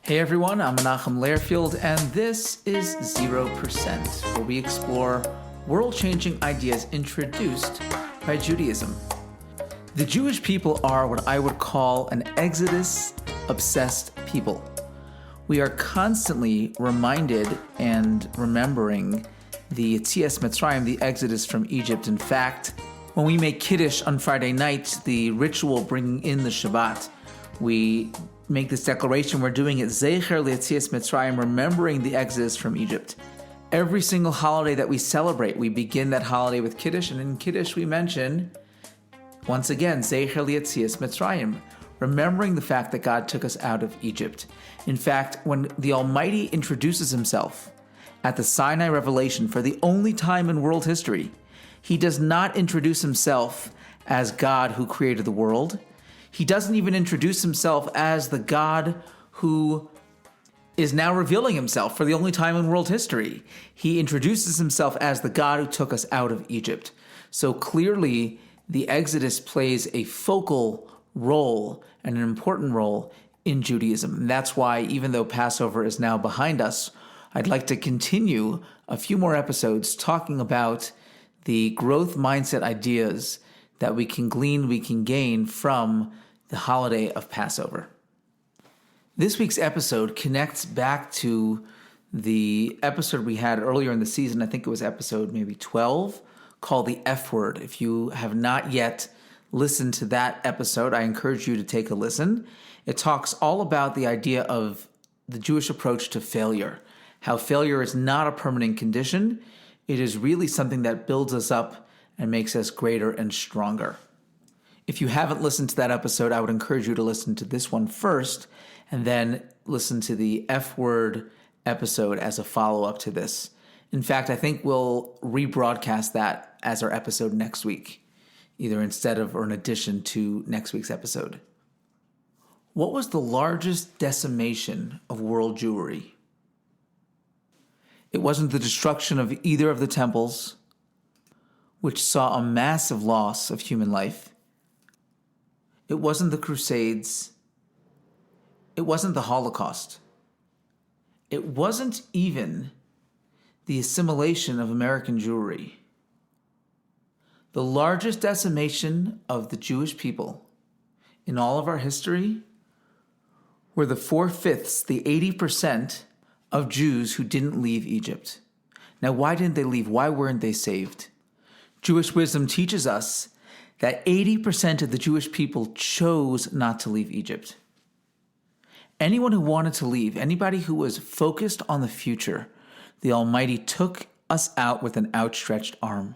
Hey everyone, I'm Rabbi Lehrfield, and this is 0%, where we explore world-changing ideas introduced by Judaism. The Jewish people are what I would call an Exodus-obsessed people. We are constantly reminded and remembering the Yetzias Mitzrayim, the Exodus from Egypt. In fact, when we make Kiddush on Friday night, the ritual bringing in the Shabbat, we make this declaration. We're doing it Zecher L'Yetzias Mitzrayim, remembering the Exodus from Egypt. Every single holiday that we celebrate, we begin that holiday with Kiddush, and in Kiddush we mention, once again, Zecher L'Yetzias Mitzrayim, remembering the fact that God took us out of Egypt. In fact, when the Almighty introduces himself at the Sinai revelation for the only time in world history, he does not introduce himself as God who created the world. He doesn't even introduce himself as the God who is now revealing himself for the only time in world history. He introduces himself as the God who took us out of Egypt. So clearly, the Exodus plays a focal role and an important role in Judaism. And that's why, even though Passover is now behind us, I'd like to continue a few more episodes talking about the growth mindset ideas that we can glean, we can gain from the holiday of Passover. This week's episode connects back to the episode we had earlier in the season. I think it was episode maybe 12, called the F word. If you have not yet listened to that episode, I encourage you to take a listen. It talks all about the idea of the Jewish approach to failure, how failure is not a permanent condition. It is really something that builds us up and makes us greater and stronger. If you haven't listened to that episode, I would encourage you to listen to this one first and then listen to the F word episode as a follow-up to this. In fact, I think we'll rebroadcast that as our episode next week, either instead of or in addition to next week's episode. What was the largest decimation of world Jewry? It wasn't the destruction of either of the temples, which saw a massive loss of human life. It wasn't the Crusades. It wasn't the Holocaust. It wasn't even the assimilation of American Jewry. The largest decimation of the Jewish people in all of our history were the 4/5, the 80% of Jews who didn't leave Egypt. Now, why didn't they leave? Why weren't they saved? Jewish wisdom teaches us that 80% of the Jewish people chose not to leave Egypt. Anyone who wanted to leave, anybody who was focused on the future, the Almighty took us out with an outstretched arm.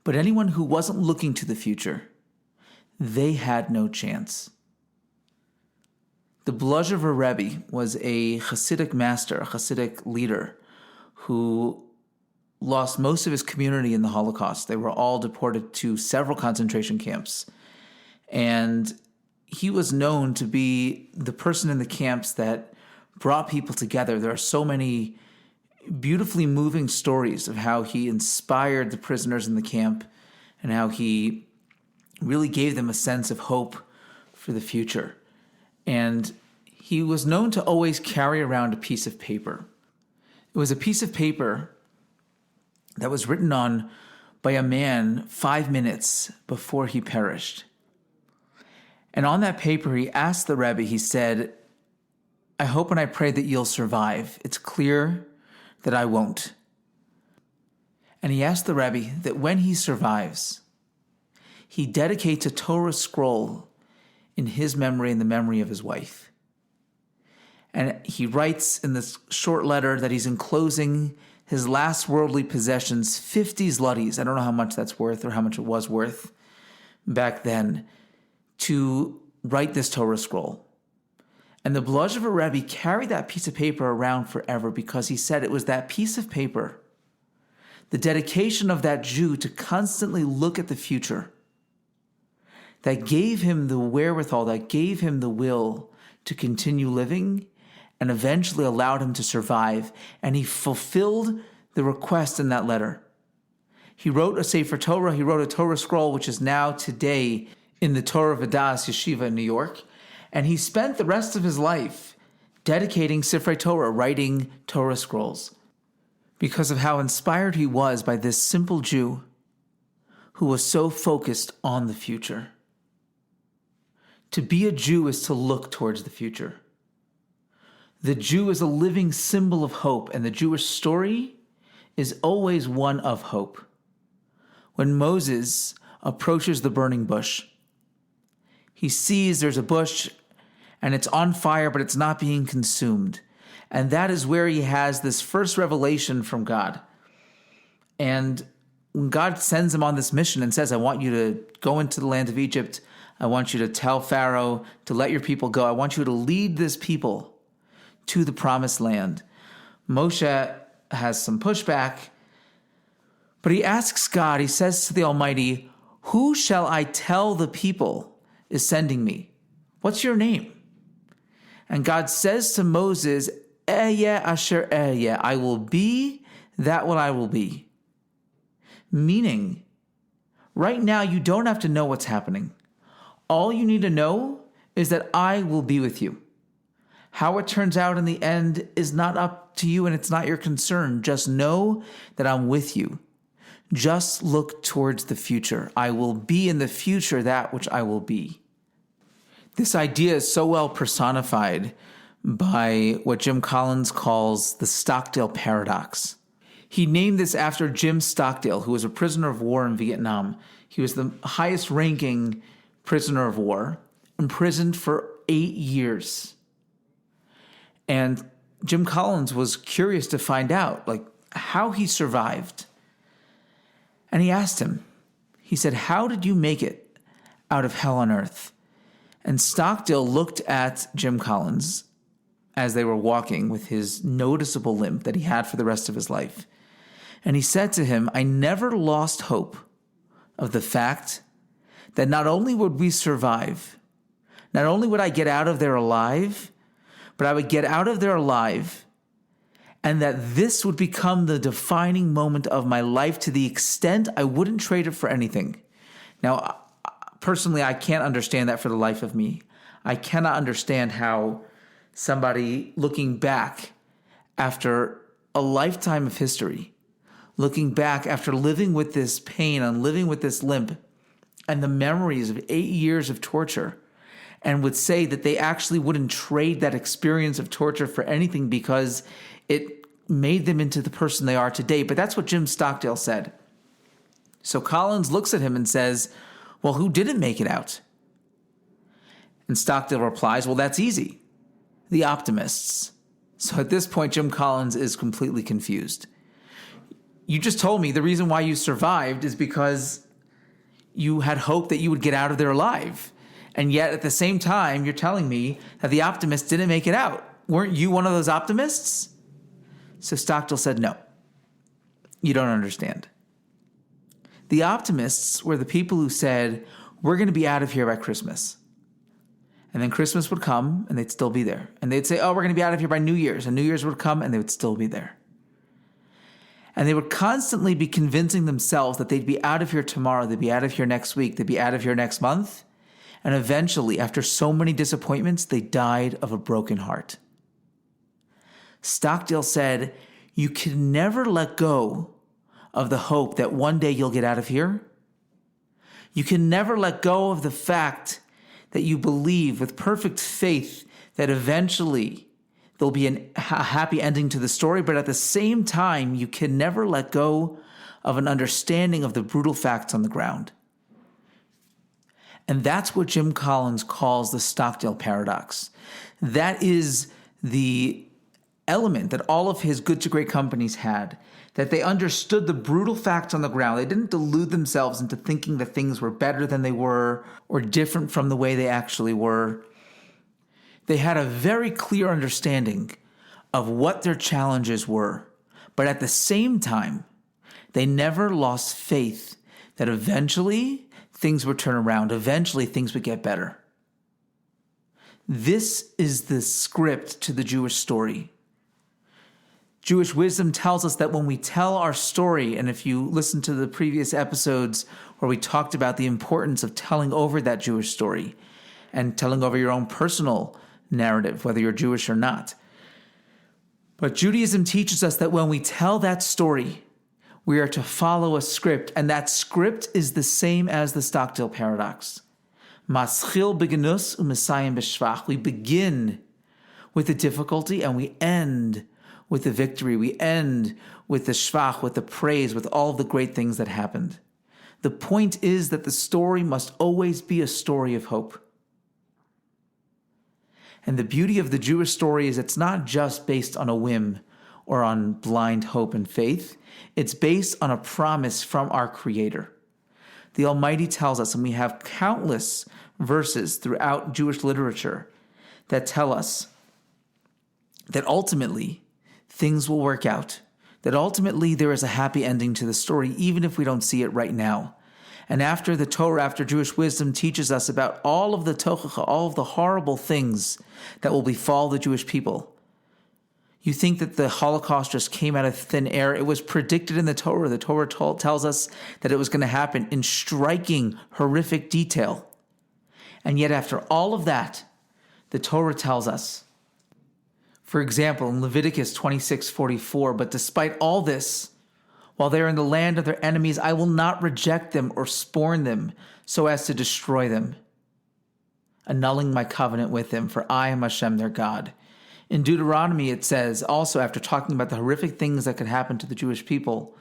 But anyone who wasn't looking to the future, they had no chance. The Blazhever Rebbe was a Hasidic master, a Hasidic leader, who lost most of his community in the Holocaust. They were all deported to several concentration camps. And he was known to be the person in the camps that brought people together. There are so many beautifully moving stories of how he inspired the prisoners in the camp and how he really gave them a sense of hope for the future. And he was known to always carry around a piece of paper. It was a piece of paper that was written on by a man 5 minutes before he perished. And on that paper, he asked the Rebbe, he said, "I hope and I pray that you'll survive. It's clear that I won't." And he asked the Rebbe that when he survives, he dedicates a Torah scroll in his memory and the memory of his wife. And he writes in this short letter that he's enclosing his last worldly possessions, 50 zlotys. I don't know how much that's worth or how much it was worth back then, to write this Torah scroll. And the Blazhever Rebbe carried that piece of paper around forever because he said it was that piece of paper, the dedication of that Jew to constantly look at the future, that gave him the wherewithal, that gave him the will to continue living and eventually allowed him to survive. And he fulfilled the request in that letter. He wrote a Sefer Torah, he wrote a Torah scroll, which is now today in the Torah Vodaas Yeshiva in New York. And he spent the rest of his life dedicating Sifrei Torah, writing Torah scrolls, because of how inspired he was by this simple Jew who was so focused on the future. To be a Jew is to look towards the future. The Jew is a living symbol of hope, and the Jewish story is always one of hope. When Moses approaches the burning bush, he sees there's a bush and it's on fire, but it's not being consumed. And that is where he has this first revelation from God. And when God sends him on this mission and says, I want you to go into the land of Egypt, I want you to tell Pharaoh to let your people go, I want you to lead this people to the promised land. Moshe has some pushback, but he asks God, he says to the Almighty, who shall I tell the people is sending me? What's your name? And God says to Moses, Ehyeh asher ehyeh, I will be that what I will be. Meaning, right now you don't have to know what's happening. All you need to know is that I will be with you. How it turns out in the end is not up to you and it's not your concern. Just know that I'm with you. Just look towards the future. I will be in the future that which I will be. This idea is so well personified by what Jim Collins calls the Stockdale paradox. He named this after Jim Stockdale, who was a prisoner of war in Vietnam. He was the highest ranking prisoner of war, imprisoned for 8 years. And Jim Collins was curious to find out, how he survived. And he asked him, he said, how did you make it out of hell on earth? And Stockdale looked at Jim Collins as they were walking with his noticeable limp that he had for the rest of his life. And he said to him, I never lost hope of the fact that not only would we survive, not only would I get out of there alive, but I would get out of there alive, and that this would become the defining moment of my life to the extent I wouldn't trade it for anything. Now, personally, I can't understand that for the life of me. I cannot understand how somebody looking back after a lifetime of history, looking back after living with this pain and living with this limp and the memories of 8 years of torture, and would say that they actually wouldn't trade that experience of torture for anything because it made them into the person they are today. But that's what Jim Stockdale said. So Collins looks at him and says, well, who didn't make it out? And Stockdale replies, well, that's easy. The optimists. So at this point, Jim Collins is completely confused. You just told me the reason why you survived is because you had hope that you would get out of there alive. And yet at the same time, you're telling me that the optimists didn't make it out. Weren't you one of those optimists? So Stockdale said, no, you don't understand. The optimists were the people who said, we're going to be out of here by Christmas. And then Christmas would come and they'd still be there. And they'd say, oh, we're going to be out of here by New Year's. And New Year's would come and they would still be there. And they would constantly be convincing themselves that they'd be out of here tomorrow. They'd be out of here next week. They'd be out of here next month. And eventually, after so many disappointments, they died of a broken heart. Stockdale said, you can never let go of the hope that one day you'll get out of here. You can never let go of the fact that you believe with perfect faith that eventually there'll be a happy ending to the story, but at the same time, you can never let go of an understanding of the brutal facts on the ground. And that's what Jim Collins calls the Stockdale paradox. That is the element that all of his good to great companies had, that they understood the brutal facts on the ground. They didn't delude themselves into thinking that things were better than they were or different from the way they actually were. They had a very clear understanding of what their challenges were, but at the same time, they never lost faith that eventually things would turn around. Eventually things would get better. This is the script to the Jewish story. Jewish wisdom tells us that when we tell our story, and if you listen to the previous episodes where we talked about the importance of telling over that Jewish story and telling over your own personal narrative, whether you're Jewish or not. But Judaism teaches us that when we tell that story, we are to follow a script, and that script is the same as the Stockdale paradox. Maschil beginus u'mesayim b'shvach. We begin with the difficulty and we end with the victory. We end with the shvach, with the praise, with all of the great things that happened. The point is that the story must always be a story of hope. And the beauty of the Jewish story is it's not just based on a whim or on blind hope and faith. It's based on a promise from our Creator. The Almighty tells us, and we have countless verses throughout Jewish literature that tell us that ultimately things will work out, that ultimately there is a happy ending to the story, even if we don't see it right now. And after the Torah, after Jewish wisdom teaches us about all of the tochacha, all of the horrible things that will befall the Jewish people, you think that the Holocaust just came out of thin air. It was predicted in the Torah. The Torah tells us that it was going to happen in striking, horrific detail. And yet after all of that, the Torah tells us, for example, in Leviticus 26:44, but despite all this, while they are in the land of their enemies, I will not reject them or scorn them so as to destroy them, annulling my covenant with them, for I am Hashem their God. In Deuteronomy, it says, also after talking about the horrific things that could happen to the Jewish people,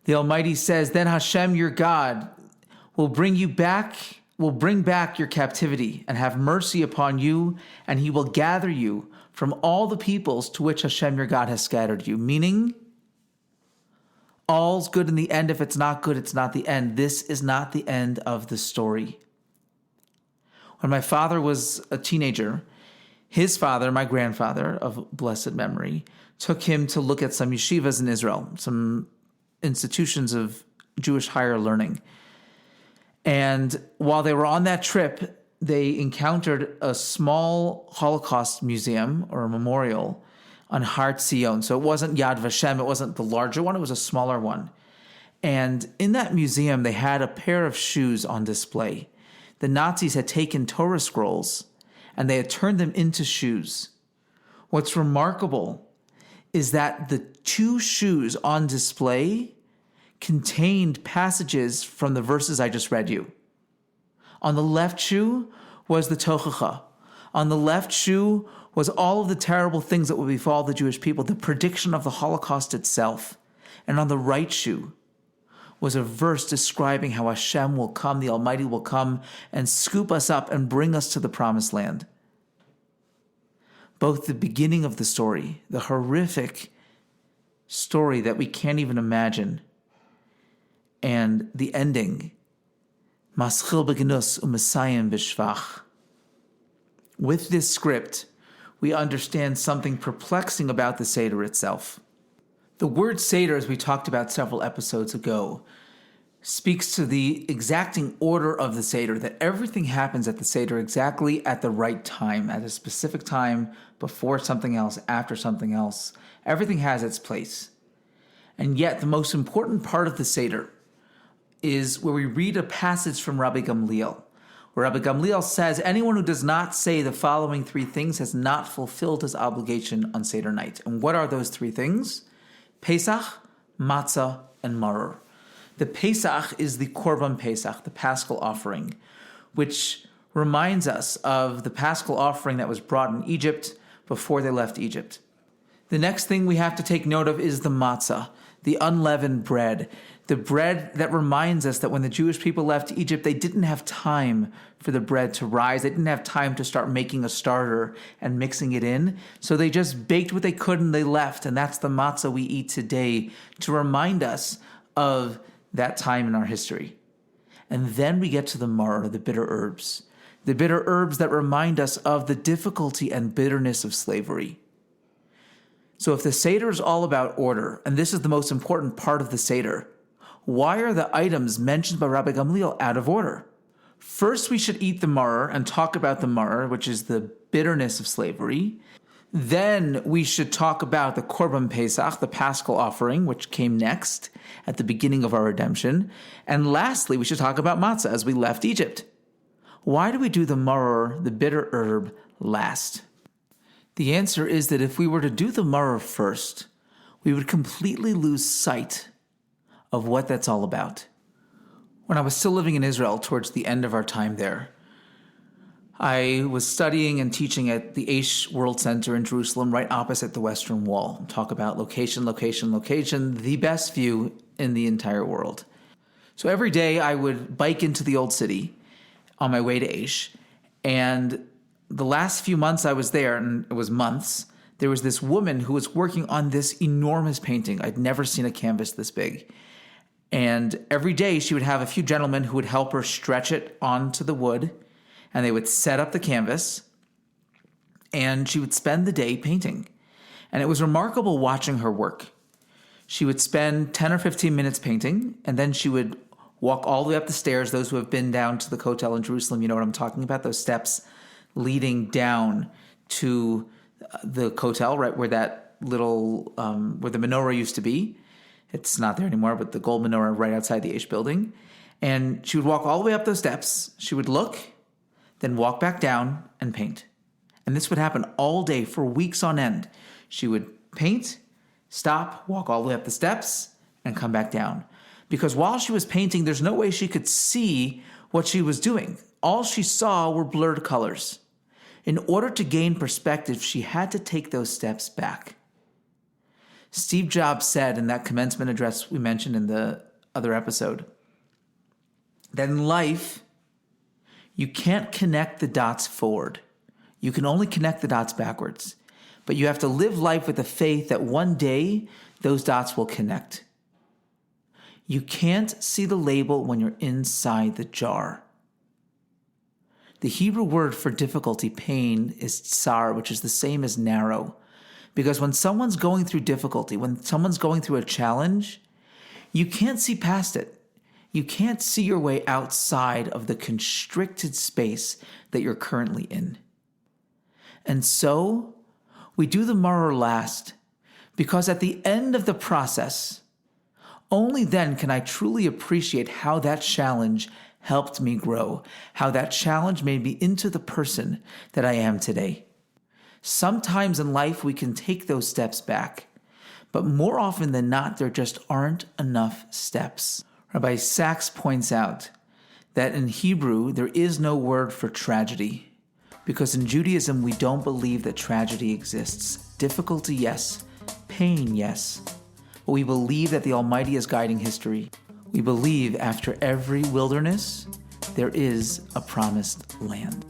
the Almighty says, then Hashem your God will bring back your captivity and have mercy upon you, and he will gather you from all the peoples to which Hashem your God has scattered you. Meaning, all's good in the end. If it's not good, it's not the end. This is not the end of the story. When my father was a teenager, his father, my grandfather of blessed memory, took him to look at some yeshivas in Israel, some institutions of Jewish higher learning. And while they were on that trip, they encountered a small Holocaust museum or a memorial on Har Zion. So it wasn't Yad Vashem, it wasn't the larger one, it was a smaller one. And in that museum, they had a pair of shoes on display. The Nazis had taken Torah scrolls and they had turned them into shoes. What's remarkable is that the two shoes on display contained passages from the verses I just read you. On the left shoe was the tochacha. On the left shoe was all of the terrible things that would befall the Jewish people, the prediction of the Holocaust itself. And on the right shoe was a verse describing how Hashem will come, the Almighty will come and scoop us up and bring us to the promised land. Both the beginning of the story, the horrific story that we can't even imagine, and the ending, Maschil beginus u'mesayim b'shvach. With this script, we understand something perplexing about the Seder itself. The word Seder, as we talked about several episodes ago, speaks to the exacting order of the Seder, that everything happens at the Seder exactly at the right time, at a specific time, before something else, after something else. Everything has its place. And yet, the most important part of the Seder is where we read a passage from Rabbi Gamliel, where Rabbi Gamliel says, anyone who does not say the following three things has not fulfilled his obligation on Seder night. And what are those three things? Pesach, Matzah, and Maror. The Pesach is the Korban Pesach, the Paschal offering, which reminds us of the Paschal offering that was brought in Egypt before they left Egypt. The next thing we have to take note of is the matzah, the unleavened bread, the bread that reminds us that when the Jewish people left Egypt, they didn't have time for the bread to rise. They didn't have time to start making a starter and mixing it in. So they just baked what they could and they left. And that's the matzah we eat today to remind us of that time in our history. And then we get to the maror, the bitter herbs that remind us of the difficulty and bitterness of slavery. So if the Seder is all about order, and this is the most important part of the Seder, why are the items mentioned by Rabbi Gamliel out of order? First, we should eat the maror and talk about the maror, which is the bitterness of slavery. Then we should talk about the Korban Pesach, the Paschal offering, which came next at the beginning of our redemption. And lastly, we should talk about matzah as we left Egypt. Why do we do the maror, the bitter herb, last? The answer is that if we were to do the maror first, we would completely lose sight of what that's all about. When I was still living in Israel towards the end of our time there, I was studying and teaching at the Aish World Center in Jerusalem, right opposite the Western Wall. Talk about location, location, location, the best view in the entire world. So every day I would bike into the old city on my way to Aish. And the last few months I was there, and it was months, there was this woman who was working on this enormous painting. I'd never seen a canvas this big. And every day she would have a few gentlemen who would help her stretch it onto the wood, and they would set up the canvas, and she would spend the day painting. And it was remarkable watching her work. She would spend 10 or 15 minutes painting, and then she would walk all the way up the stairs. Those who have been down to the Kotel in Jerusalem, you know what I'm talking about, those steps leading down to the Kotel, right where that little, where the menorah used to be. It's not there anymore, but the gold menorah right outside the Aish building. And she would walk all the way up those steps. She would look, then walk back down and paint. And this would happen all day for weeks on end. She would paint, stop, walk all the way up the steps, and come back down. Because while she was painting, there's no way she could see what she was doing. All she saw were blurred colors. In order to gain perspective, she had to take those steps back. Steve Jobs said in that commencement address we mentioned in the other episode, that in life, you can't connect the dots forward. You can only connect the dots backwards. But you have to live life with the faith that one day those dots will connect. You can't see the label when you're inside the jar. The Hebrew word for difficulty, pain, is tsar, which is the same as narrow. Because when someone's going through difficulty, when someone's going through a challenge, you can't see past it. You can't see your way outside of the constricted space that you're currently in. And so, we do the maror last, because at the end of the process, only then can I truly appreciate how that challenge helped me grow, how that challenge made me into the person that I am today. Sometimes in life we can take those steps back, but more often than not, there just aren't enough steps. Rabbi Sachs points out that in Hebrew, there is no word for tragedy, because in Judaism, we don't believe that tragedy exists. Difficulty, yes. Pain, yes. But we believe that the Almighty is guiding history. We believe after every wilderness, there is a promised land.